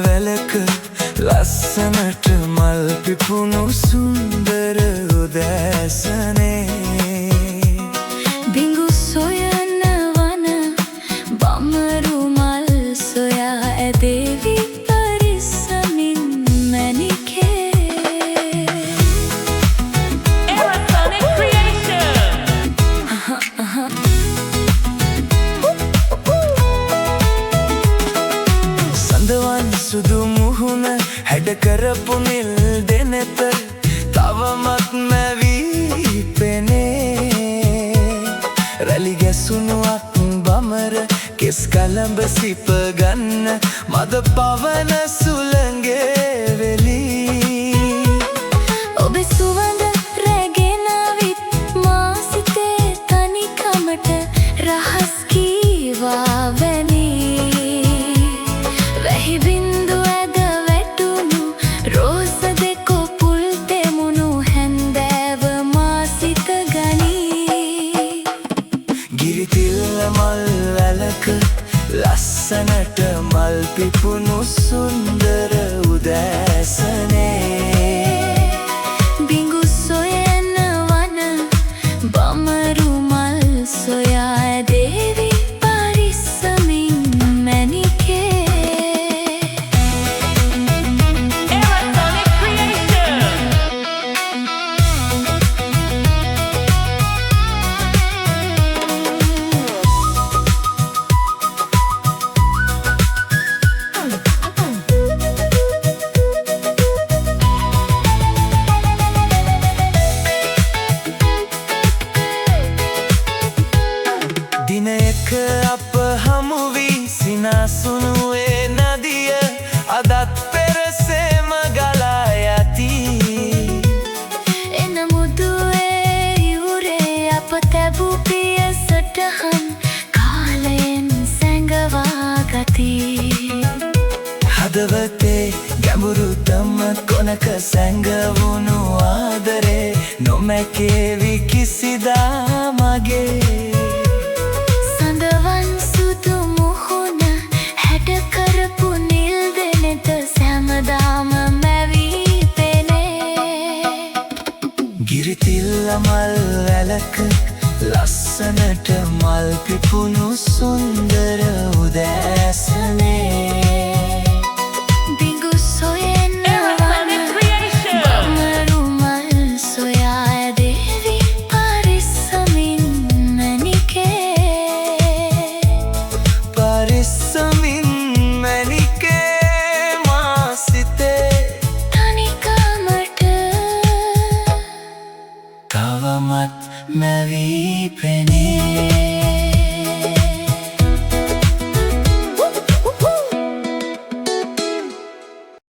වැලක ලස්සනට මල් පිපුණු සුන්දර උදෑසනේ බිඟු සොයන වන බමරු මල් සොයා ඇදේවි පරිස්සමින් මැණිකේ Electronic Creation. සඳවන් සුදු මුහුණ හැඩ කරපු නිල් දෙනෙත තවමත් මැවී පෙනේ රැලි ගැසුණුවක් බමර කෙස් කලඹ සිප ගන්න මද පවන සුළඟේ වෙලී ඔබේ සුවඳ රැගෙන විත් මා සිතේ තනිකමට රහස් කීවා වැනි වැහි බින්දු ඇද වැටුණු රෝස දෙකෝ පුල් තෙමුණු හැන්දෑව මා සිත ගනී ගිරිතිල්ල මල් වැලක ලස්සනට මල් පිපුණු සුන්දර උදෑසනේ බිඟු සොයන වන බමරු මල් සොයා ඇදේවි පරිස්සමින් මැණිකේ Electronic Creation. දිනයක අප හමු වී සිනාසුනුවේ නදිය අදත් පෙරසේම ගලා යති එන මුදුවේ යුරේ අප තැබූ පිය සටහන් කාලයෙන් සැඟවා ගති හදවතේ ගැඹුරු තම කොනක සැඟවුණු ආදරේ නොමැකේවි කිසිදා මගේ සඳවන් සුදු මුහුණ හැඩ කරපු නිල් දෙනෙත සැමදාම මැවී පෙනේ ගිරිතිල්ල මල් වැලක ලස්සනට මල් පිපුණු සුන්දර උදෑසනේ බිඟු සොයන වන Electronic Creation. බමරු මල් සොයා ඇදේවි පරිස්සමින් මැණිකේ පරිස්සමින් මැණිකේ මා සිතේ තනිකමට තවමත් මැවී පෙනේ